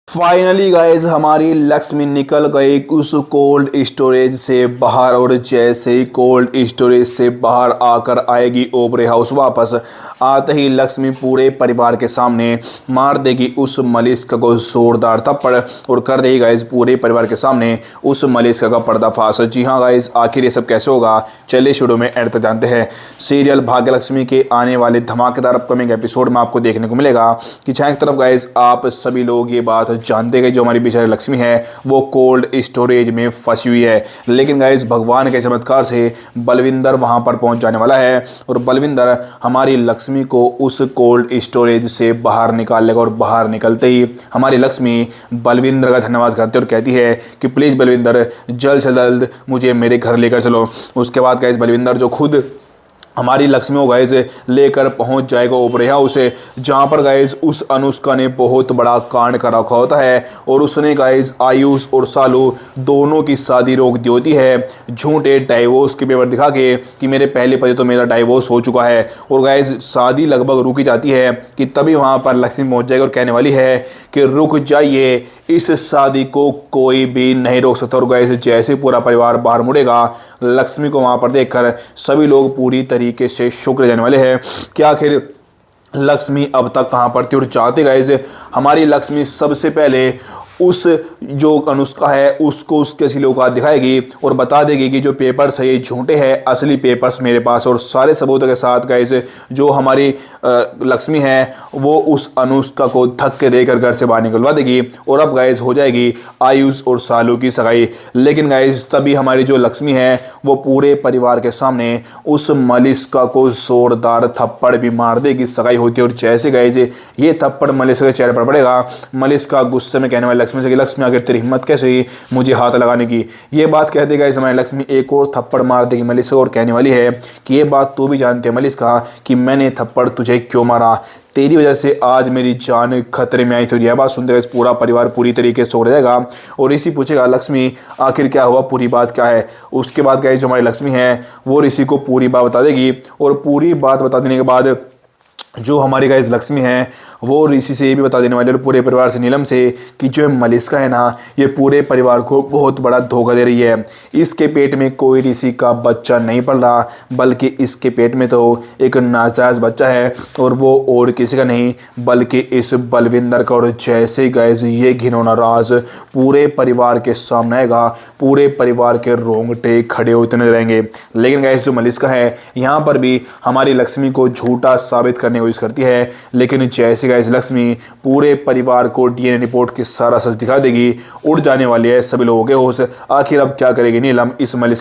Finally guys हमारी लक्ष्मी निकल गई उस कोल्ड स्टोरेज से बाहर, और जैसे ही कोल्ड स्टोरेज से बाहर आकर आएगी ओबरे हाउस वापस, आते ही लक्ष्मी पूरे परिवार के सामने मार देगी उस मलिष्का को जोरदार थप्पड़ और कर देगी गाइज पूरे परिवार के सामने उस मलिष्का का पर्दाफाश। जी हाँ गाइज, आखिर ये सब कैसे होगा, चलिए शुरू में एंड तक जानते हैं। सीरियल भाग्यलक्ष्मी के आने वाले धमाकेदार अपकमिंग एपिसोड में आपको देखने को मिलेगा कि जहाँ एक तरफ गाइज आप सभी लोग ये बात जानते गए जो हमारी बेचारी लक्ष्मी है वो कोल्ड स्टोरेज में फंसी हुई है, लेकिन गाइज भगवान के चमत्कार से बलविंदर वहां पर पहुंच जाने वाला है और बलविंदर हमारी लक्ष्मी को उस कोल्ड स्टोरेज से बाहर निकाल लेगा। और बाहर निकलते ही हमारी लक्ष्मी बलविंदर का धन्यवाद करते और कहती है कि प्लीज़ बलविंदर जल्द से जल्द मुझे मेरे घर लेकर चलो। उसके बाद गाइज बलविंदर जो खुद हमारी लक्ष्मी को गाइज लेकर पहुंच जाएगा ओबरे हाउस से, जहां पर गाइज उस अनुष्का ने बहुत बड़ा कांड कर रखा होता है और उसने गाइज आयुष और सालू दोनों की शादी रोक दी होती है झूठे डाइवोर्स के पेपर दिखा के कि मेरे पहले पति तो मेरा डाइवोर्स हो चुका है। और गाइज शादी लगभग रुकी जाती है कि तभी वहां पर लक्ष्मी पहुंच जाएगी और कहने वाली है कि रुक जाइए, इस शादी को कोई भी नहीं रोक सकता। और गाइज जैसे पूरा परिवार बाहर मुड़ेगा, लक्ष्मी को वहां पर देखकर सभी लोग पूरी तरीके से शुक्र जाने वाले हैं कि आखिर लक्ष्मी अब तक कहां पर थी। और चाहते गाइज हमारी लक्ष्मी सबसे पहले उस जो अनुष्का है उसको उसके असली औकात दिखाएगी और बता देगी कि जो पेपर्स है ये झूठे हैं, असली पेपर्स मेरे पास। और सारे सबूतों के साथ गाइस जो हमारी लक्ष्मी है वो उस अनुष्का को धक्के देकर घर से बाहर निकलवा देगी और अब गाइस हो जाएगी आयुष और सालू की सगाई। लेकिन गाइस तभी हमारी जो लक्ष्मी है वो पूरे परिवार के सामने उस मलिष्का को जोरदार थप्पड़ भी मार देगी, सगाई होती है। और जैसे गाइस ये थप्पड़ मलिष्का के चेहरे पर पड़ेगा, मलिष्का गुस्से में कहने वाली लक्ष्मी से कि लक्ष्मी आखिर तेरी हिम्मत कैसे हुई मुझे हाथ लगाने की। ये बात कहते गाइस हमारी लक्ष्मी एक और थप्पड़ मार देगी मलिष्का और कहने वाली है कि ये बात तू भी जानती है मलिष्का कि मैंने थप्पड़ तुझे क्यों मारा, तेरी वजह से आज मेरी जान खतरे में आई। तो यह बात सुनते हुए पूरा परिवार पूरी तरीके से सो जाएगा और ऋषि पूछेगा लक्ष्मी आखिर क्या हुआ, पूरी बात क्या है। उसके बाद गाइस जो हमारी लक्ष्मी है वो ऋषि को पूरी बात बता देगी और पूरी बात बता देने के बाद जो हमारी गाइस लक्ष्मी है वो ऋषि से ये भी बता देने वाले और पूरे परिवार से नीलम से कि जो मलिष्का है ना ये पूरे परिवार को बहुत बड़ा धोखा दे रही है। इसके पेट में कोई ऋषि का बच्चा नहीं पल रहा, बल्कि इसके पेट में तो एक नाजायज बच्चा है और वो और किसी का नहीं बल्कि इस बलविंदर का। और जैसे गाइस ये घिनौना राज पूरे परिवार के सामने आएगा, पूरे परिवार के रोंगटे खड़े होते नजर आएंगे। लेकिन गाइस जो मलिष्का है यहाँ पर भी हमारी लक्ष्मी को झूठा साबित करने की कोशिश करती है, लेकिन जैसे गाइस लक्ष्मी पूरे परिवार को डीएनए रिपोर्ट के सारा सच दिखा देगी, उड़ जाने वाली है सभी लोगों के होश। आखिर अब क्या करेगी नीलम इस मलिष्का